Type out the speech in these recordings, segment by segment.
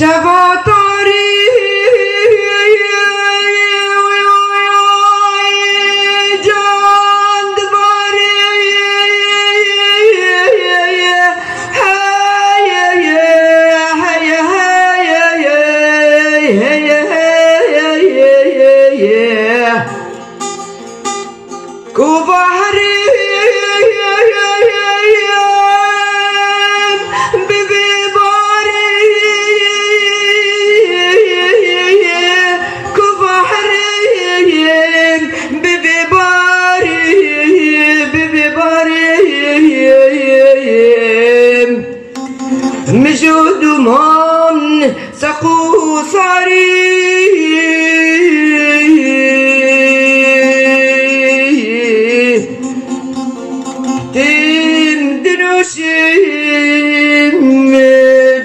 شفاطاري جان دباري كوباري مجود من سقو صاري تندنوشم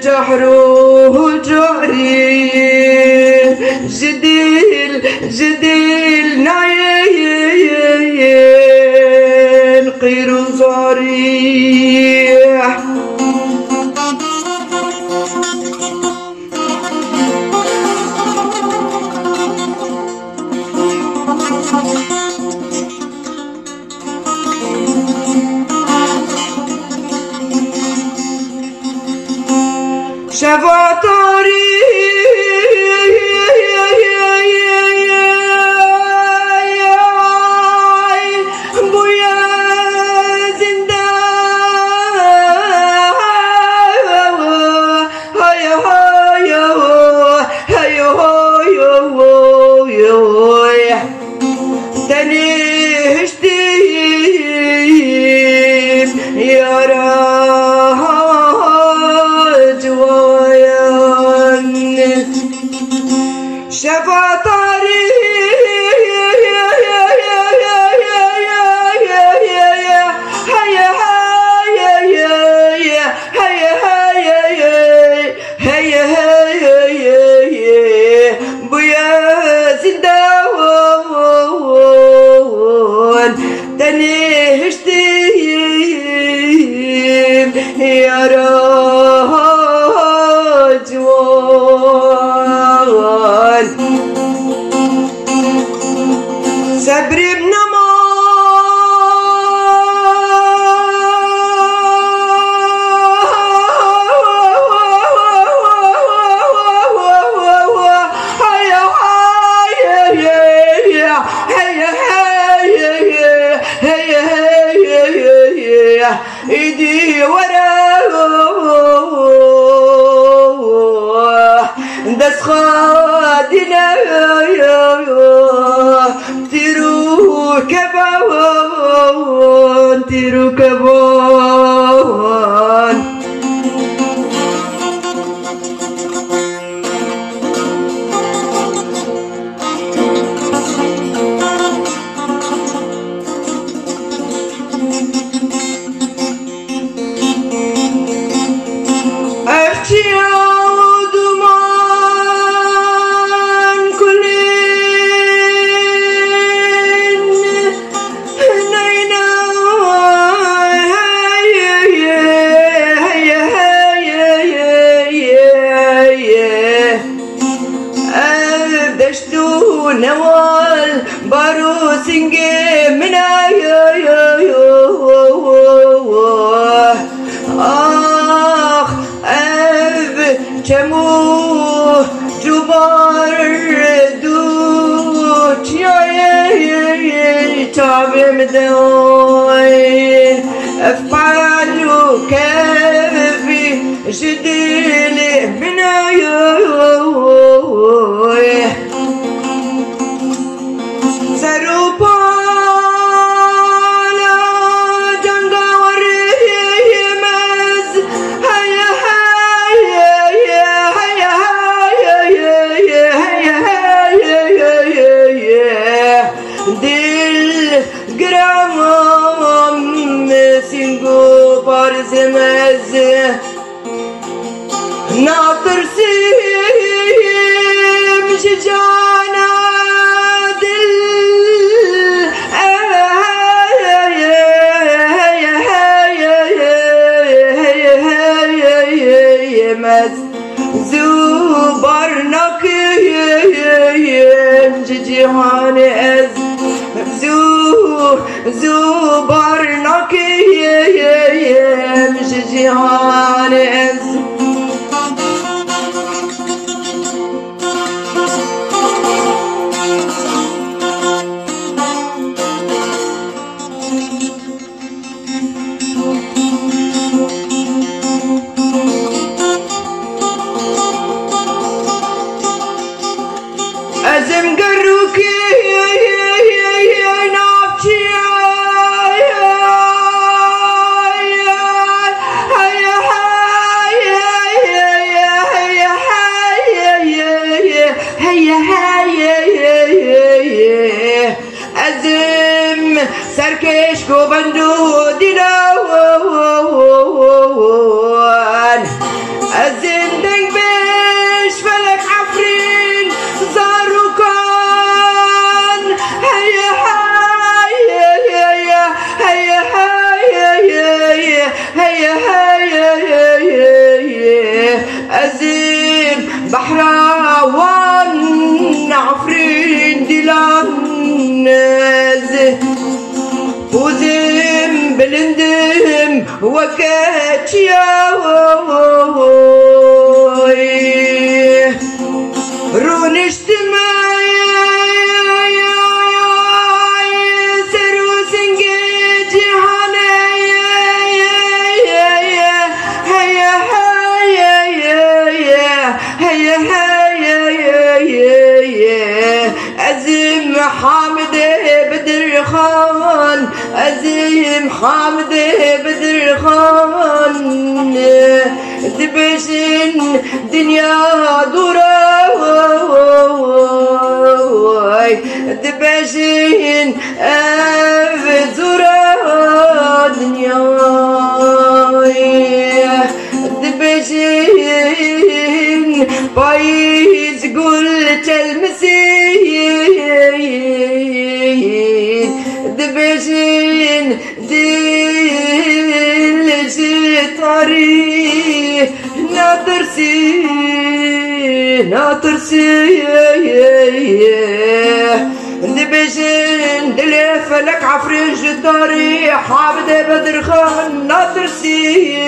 جحروه جحري جديل نعين قير صريح شفاطاري بويا زندا تنهشتي يا شفاطاري بويا زنداون تنهشتي يا رجوان صبري بنما ايدي وراه دس خادنا تيرو كبان نوال بارو سنجي منا آخ أب كمو جبار دوت تعبي مدوين أفعلوا كيفي جديلي منا ناطر سيم شجانا دل مزور برنك جهان از زو برنك جهان از أزم قروك نافشي أزم سركش كوبندو دينوان أزم دنگ بش فلك عفرين زاروكان هيا هيا هيا هيا هيا هيا أزم بحراوان عفرين ديلان فوزم بلندم وكاتشيا رونشت أزم حامد بدر خان أزم حامد بدر خان دبشن دنيا دوراي دبشن أفزورا دنياي دبشن بايز قلت المسيح دبشن دل جتاري ناطرسي دبشن دل فلك عفرين جتاري حامد بدر خان ناطرسي